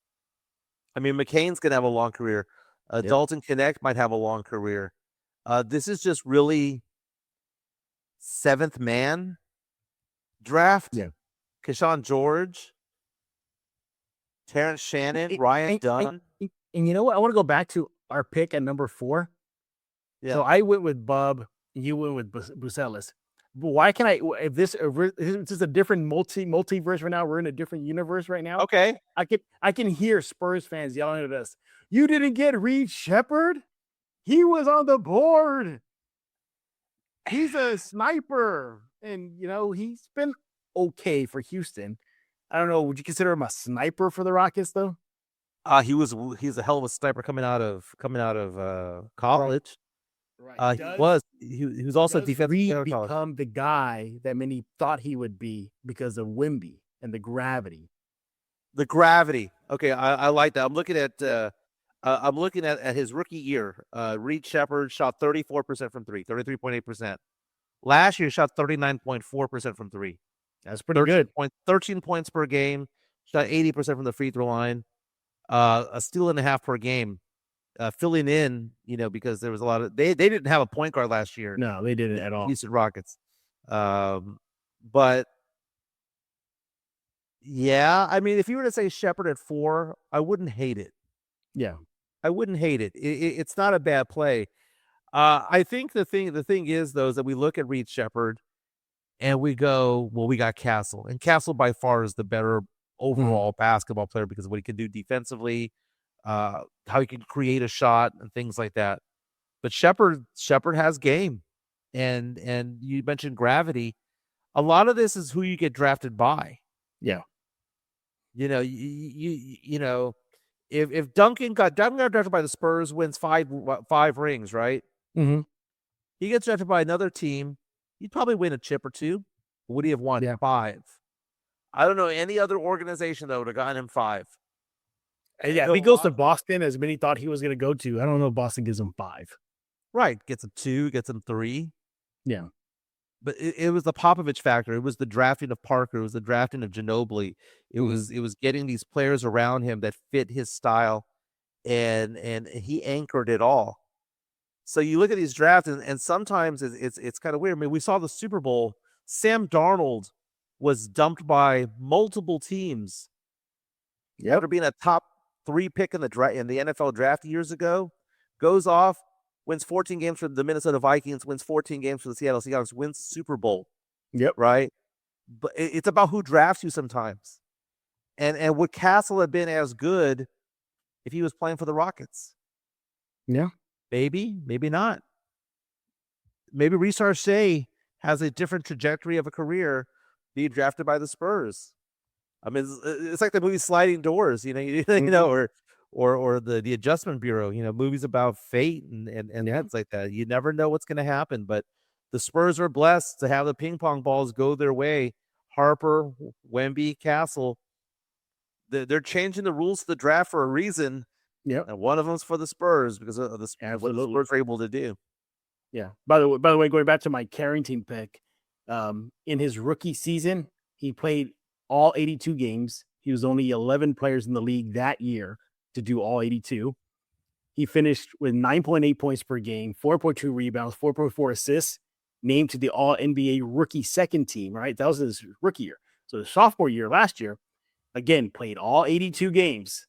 [SPEAKER 2] I mean, McCain's going to have a long career. Dalton Connect might have a long career. This is just really 7th man draft.
[SPEAKER 1] Yeah,
[SPEAKER 2] Keyshawn George, Terrence Shannon, Ryan Dunn.
[SPEAKER 1] And you know what? I want to go back to our pick at number 4.
[SPEAKER 2] Yeah.
[SPEAKER 1] So I went with Bub. You went with Bucelis. But why can I? If this is a different multiverse right now, we're in a different universe right now.
[SPEAKER 2] Okay.
[SPEAKER 1] I can hear Spurs fans yelling at us. You didn't get Reed Shepherd. He was on the board. He's a sniper, and he's been okay for Houston. I don't know. Would you consider him a sniper for the Rockets though?
[SPEAKER 2] He's a hell of a sniper coming out of college.
[SPEAKER 1] Right.
[SPEAKER 2] He was also defensive.
[SPEAKER 1] Reed become the guy that many thought he would be because of Wemby and the gravity.
[SPEAKER 2] The gravity. Okay, I like that. I'm looking at his rookie year. Reed Shepherd shot 34% from 3, 33.8%. Last year shot 39.4% from 3.
[SPEAKER 1] That's pretty good.
[SPEAKER 2] 13 points per game. Shot 80% from the free throw line. A steal and a half per game. Filling in, because there was a lot of they didn't have a point guard last year.
[SPEAKER 1] No, they didn't at all.
[SPEAKER 2] Houston Rockets. But yeah, I mean, if you were to say Shepherd at 4, I wouldn't hate it.
[SPEAKER 1] Yeah,
[SPEAKER 2] I wouldn't hate it. It's not a bad play. I think the thing is though is that we look at Reed Shepherd and we go, well, we got Castle, and Castle by far is the better overall basketball player because of what he can do defensively, how he can create a shot and things like that. But Shepherd has game, and you mentioned gravity. A lot of this is who you get drafted by.
[SPEAKER 1] Yeah,
[SPEAKER 2] if Duncan got drafted by the Spurs, wins five rings, right?
[SPEAKER 1] Mm-hmm.
[SPEAKER 2] He gets drafted by another team, he'd probably win a chip or two. Would he have won 5? I don't know any other organization that would have gotten him 5.
[SPEAKER 1] And yeah, if he goes to Boston, as many thought he was going to go to, I don't know if Boston gives him 5.
[SPEAKER 2] Right, gets him 2, gets him 3.
[SPEAKER 1] Yeah.
[SPEAKER 2] But it was the Popovich factor. It was the drafting of Parker. It was the drafting of Ginobili. It was getting these players around him that fit his style, and he anchored it all. So you look at these drafts, and sometimes it's kind of weird. I mean, we saw the Super Bowl. Sam Darnold was dumped by multiple teams. After being a top 3 pick in the NFL draft years ago, goes off, wins 14 games for the Minnesota Vikings, wins 14 games for the Seattle Seahawks, wins Super Bowl.
[SPEAKER 1] Yep.
[SPEAKER 2] Right? But it's about who drafts you sometimes. And would Castle have been as good if he was playing for the Rockets?
[SPEAKER 1] Yeah.
[SPEAKER 2] Maybe, maybe not. Maybe Reece Shea has a different trajectory of a career being drafted by the Spurs. I mean, it's like the movie Sliding Doors, or the Adjustment Bureau, movies about fate and things like that. You never know what's going to happen, but the Spurs are blessed to have the ping pong balls go their way. Harper, Wemby, Castle, they're changing the rules of the draft for a reason.
[SPEAKER 1] Yeah,
[SPEAKER 2] and one of them's for the Spurs because of what the Spurs are able to do.
[SPEAKER 1] Yeah. By the way, going back to my Carrington pick, in his rookie season, he played all 82 games. He was only 11 players in the league that year to do all 82. He finished with 9.8 points per game, 4.2 rebounds, 4.4 assists, named to the All-NBA rookie second team, right? That was his rookie year. So the sophomore year, last year, again, played all 82 games.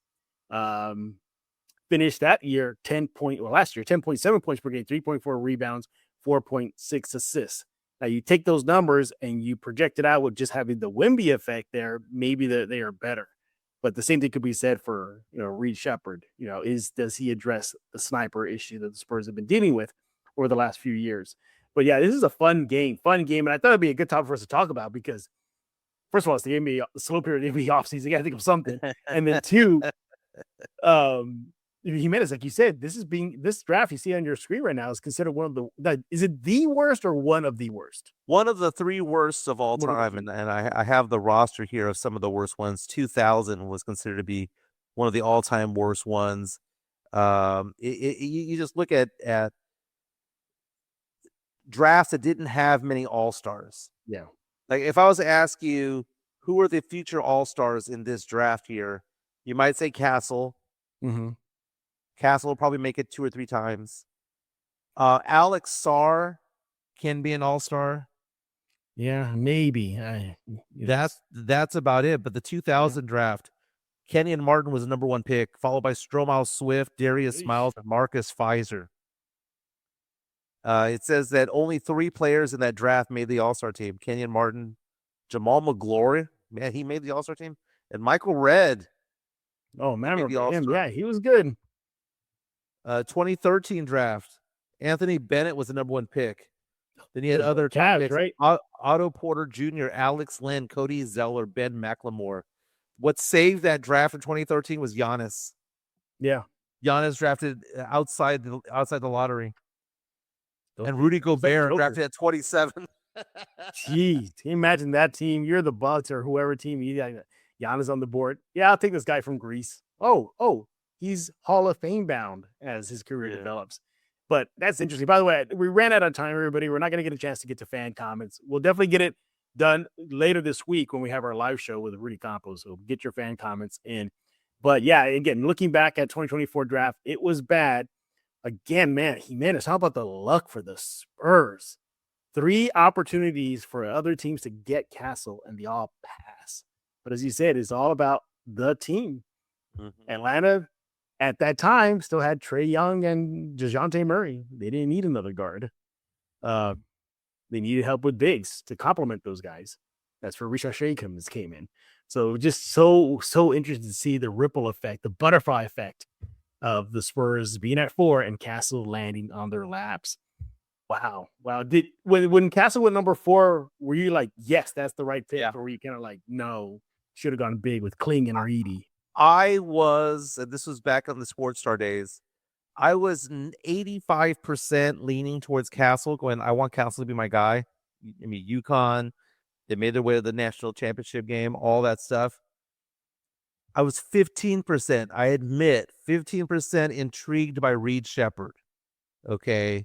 [SPEAKER 1] Finished that year last year, 10.7 points per game, 3.4 rebounds, 4.6 assists. Now you take those numbers and you project it out with just having the Wemby effect there, maybe they are better. But the same thing could be said for, Reed Shepherd. Does he address the sniper issue that the Spurs have been dealing with over the last few years? But yeah, this is a fun game. And I thought it'd be a good topic for us to talk about because, first of all, it's the NBA, the slow period of the NBA offseason. You got to think of something. And then two, Jimenez, like you said, this draft you see on your screen right now is considered one of is it the worst or one of the worst?
[SPEAKER 2] One of the 3 worst of all time, and I have the roster here of some of the worst ones. 2000 was considered to be one of the all-time worst ones. You just look at drafts that didn't have many all-stars.
[SPEAKER 1] Yeah.
[SPEAKER 2] Like if I was to ask you who are the future all-stars in this draft here, you might say Castle.
[SPEAKER 1] Mm-hmm.
[SPEAKER 2] Castle will probably make it 2 or 3 times. Alex Sarr can be an all-star.
[SPEAKER 1] Yeah, maybe.
[SPEAKER 2] That's about it. But the 2000 draft, Kenyon Martin was the number 1 pick, followed by Stromile Swift, Darius Miles, and Marcus Fizer. It says that only 3 players in that draft made the all-star team. Kenyon Martin, Jamal McGlory, man, he made the all-star team, and Michael Redd.
[SPEAKER 1] Oh, man, yeah, he was good.
[SPEAKER 2] 2013 draft, Anthony Bennett was the number 1 pick. Then he had other
[SPEAKER 1] Cavs,
[SPEAKER 2] picks,
[SPEAKER 1] right?
[SPEAKER 2] Otto Porter Jr., Alex Len, Cody Zeller, Ben McLemore. What saved that draft in 2013 was Giannis.
[SPEAKER 1] Yeah,
[SPEAKER 2] Giannis drafted outside the lottery, and Rudy Gobert drafted at 27.
[SPEAKER 1] Jeez, can you imagine that team? You're the Bucks or whoever team you got. Giannis on the board. Yeah, I'll take this guy from Greece. Oh, he's Hall of Fame bound as his career develops. But that's interesting. By the way, we ran out of time, everybody. We're not going to get a chance to get to fan comments. We'll definitely get it done later this week when we have our live show with Rudy Campos. So get your fan comments in. But yeah, again, looking back at 2024 draft, it was bad. Again, man, Jimenez, how about the luck for the Spurs? 3 opportunities for other teams to get Castle, and they all pass. But as you said, it's all about the team.
[SPEAKER 2] Mm-hmm.
[SPEAKER 1] Atlanta, at that time, still had Trae Young and DeJounte Murray. They didn't need another guard. They needed help with bigs to complement those guys. That's where Richard Shea came in. So just so interested to see the ripple effect, the butterfly effect of the Spurs being at 4 and Castle landing on their laps. Wow. When Castle went number 4, were you like, yes, that's the right pick?
[SPEAKER 2] Yeah.
[SPEAKER 1] Or were you kind of like, no, should have gone big with Kling and Aridi?
[SPEAKER 2] I was, and this was back on the Sports Star days, I was 85% leaning towards Castle, going, I want Castle to be my guy. I mean, UConn, they made their way to the national championship game, all that stuff. I was 15%, I admit, 15% intrigued by Reed Shepherd. Okay.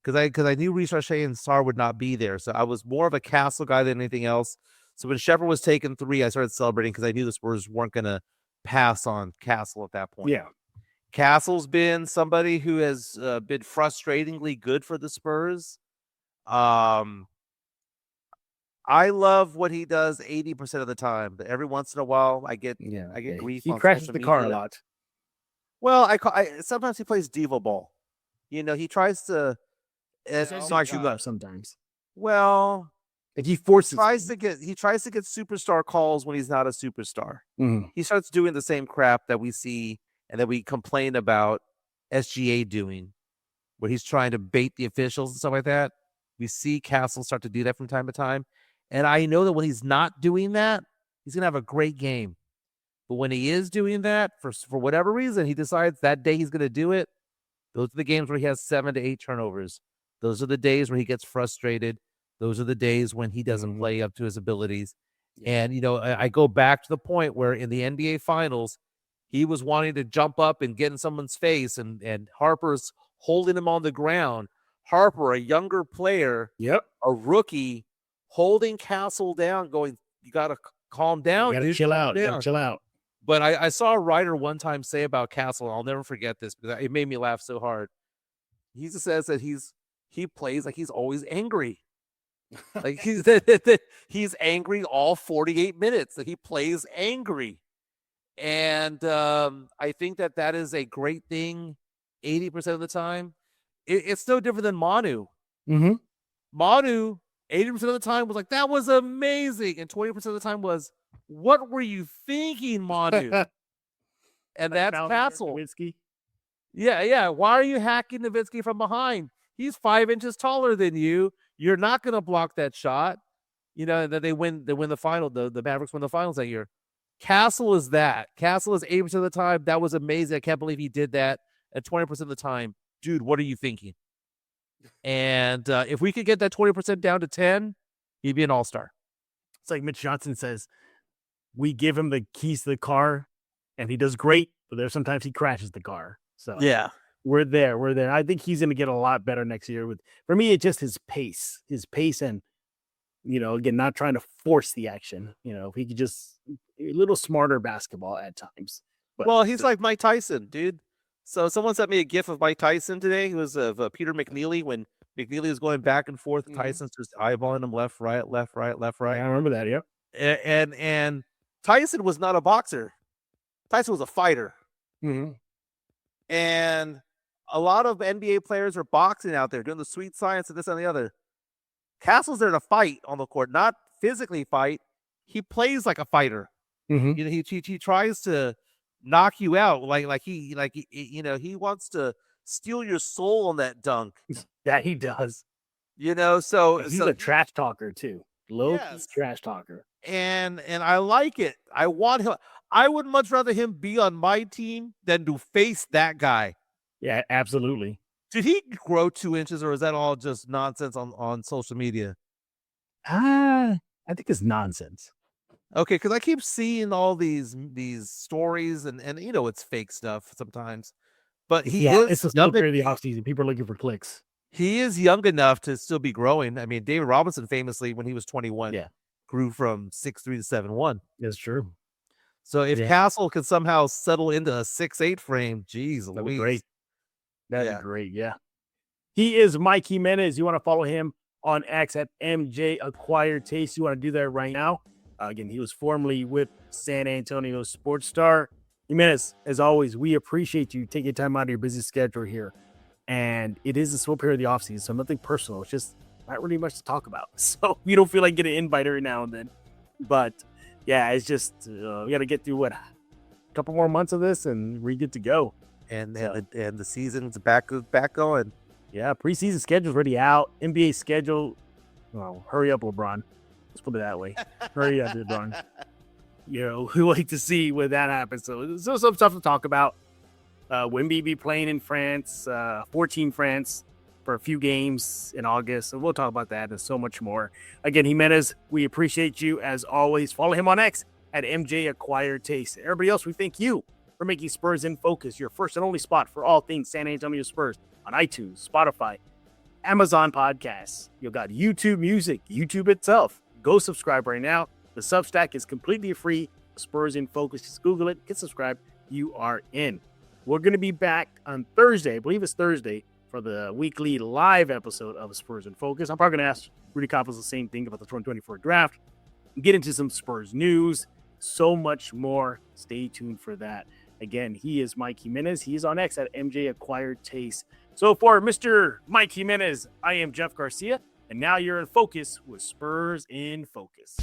[SPEAKER 2] Because I knew Reed Shea and Sarr would not be there. So I was more of a Castle guy than anything else. So when Shepherd was taken 3, I started celebrating because I knew the Spurs weren't going to pass on Castle at that point.
[SPEAKER 1] Yeah.
[SPEAKER 2] Castle's been somebody who has been frustratingly good for the Spurs. I love what he does 80% of the time, but every once in a while I get grief.
[SPEAKER 1] He
[SPEAKER 2] on
[SPEAKER 1] crashes
[SPEAKER 2] social
[SPEAKER 1] the car a
[SPEAKER 2] media.
[SPEAKER 1] lot.
[SPEAKER 2] Well, I sometimes he plays diva ball. He tries to.
[SPEAKER 1] Knock you up sometimes.
[SPEAKER 2] Well,
[SPEAKER 1] like he forces.
[SPEAKER 2] He tries to get superstar calls when he's not a superstar.
[SPEAKER 1] Mm-hmm.
[SPEAKER 2] He starts doing the same crap that we see and that we complain about SGA doing, where he's trying to bait the officials and stuff like that. We see Castle start to do that from time to time. And I know that when he's not doing that, he's going to have a great game. But when he is doing that, for whatever reason, he decides that day he's going to do it. Those are the games where he has 7 to 8 turnovers. Those are the days where he gets frustrated. Those are the days when he doesn't play up to his abilities. And, I go back to the point where in the NBA Finals, he was wanting to jump up and get in someone's face, and Harper's holding him on the ground. Harper, a younger player, a rookie, holding Castle down, going, you got to calm down.
[SPEAKER 1] You got to chill out. You got to chill out.
[SPEAKER 2] But I saw a writer one time say about Castle, and I'll never forget this because it made me laugh so hard. He just says that he plays like he's always angry. Like he's angry all 48 minutes, that he plays angry. And I think that is a great thing 80% of the time. It's no different than Manu.
[SPEAKER 1] Mm-hmm.
[SPEAKER 2] Manu 80% of the time was like, that was amazing. And 20% of the time was, what were you thinking, Manu? And that's Castle.
[SPEAKER 1] Nowitzki.
[SPEAKER 2] Yeah. Why are you hacking Nowitzki from behind? He's 5 inches taller than you. You're not going to block that shot. That they win the final. The Mavericks win the finals that year. Castle is that. Castle is 80% of the time. That was amazing. I can't believe he did that. And 20% of the time, dude, what are you thinking? And if we could get that 20% down to 10, he'd be an all-star.
[SPEAKER 1] It's like Mitch Johnson says, we give him the keys to the car, and he does great, but there's sometimes he crashes the car. So
[SPEAKER 2] yeah,
[SPEAKER 1] we're there. I think he's going to get a lot better next year. For me, it's just his pace, and again, not trying to force the action. If he could just a little smarter basketball at times.
[SPEAKER 2] Well, he's like Mike Tyson, dude. So someone sent me a GIF of Mike Tyson today. It was of Peter McNeely when McNeely was going back and forth. Tyson's just eyeballing him left, right.
[SPEAKER 1] I remember that. Yep.
[SPEAKER 2] And Tyson was not a boxer. Tyson was a fighter.
[SPEAKER 1] Mm-hmm.
[SPEAKER 2] And a lot of NBA players are boxing out there doing the sweet science and this and the other. Castle's there to fight on the court, not physically fight. He plays like a fighter.
[SPEAKER 1] Mm-hmm.
[SPEAKER 2] He tries to knock you out he wants to steal your soul on that dunk.
[SPEAKER 1] That he does.
[SPEAKER 2] So
[SPEAKER 1] he's a trash talker too. Low-key trash talker.
[SPEAKER 2] And I like it. I want him. I would much rather him be on my team than to face that guy.
[SPEAKER 1] Yeah, absolutely.
[SPEAKER 2] Did he grow 2 inches, or is that all just nonsense on social media?
[SPEAKER 1] I think it's nonsense.
[SPEAKER 2] Okay, because I keep seeing all these stories, and it's fake stuff sometimes. But
[SPEAKER 1] it's a still period of the offseason. People are looking for clicks.
[SPEAKER 2] He is young enough to still be growing. I mean, David Robinson famously, when he was 21, grew from 6'3" to 7'1".
[SPEAKER 1] That's true.
[SPEAKER 2] So if Castle can somehow settle into a 6'8" frame, geez,
[SPEAKER 1] that'd be great. That'd be great. Yeah. He is Mike Jimenez. You want to follow him on X at MJ Acquired Taste. You want to do that right now. Again, he was formerly with San Antonio Sports Star. Jimenez, as always, we appreciate you taking time out of your busy schedule here. And it is a slow period of the offseason, so nothing personal. It's just not really much to talk about. So you don't feel like getting an invite every now and then. But yeah, it's just we got to get through a couple more months of this, and we're good to go.
[SPEAKER 2] And the season's back going.
[SPEAKER 1] Yeah, preseason schedule's already out. NBA schedule. Well, hurry up, LeBron. Let's put it that way. Hurry up, LeBron. We wait to see when that happens. So some stuff to talk about. Wemby be playing in France, 14 France for a few games in August. So we'll talk about that and so much more. Again, Jimenez, we appreciate you as always. Follow him on X at MJ Acquired Taste. Everybody else, we thank you for making Spurs in Focus your first and only spot for all things San Antonio Spurs on iTunes, Spotify, Amazon Podcasts. You've got YouTube Music, YouTube itself. Go subscribe right now. The Substack is completely free. Spurs in Focus. Just Google it. Get subscribed. You are in. We're going to be back on Thursday. I believe it's Thursday for the weekly live episode of Spurs in Focus. I'm probably going to ask Rudy Campos the same thing about the 2024 draft. Get into some Spurs news. So much more. Stay tuned for that. Again, he is Mike Jimenez. He is on X at MJ Acquired Taste. So for Mr. Mike Jimenez, I am Jeff Garcia. And now you're in focus with Spurs in Focus.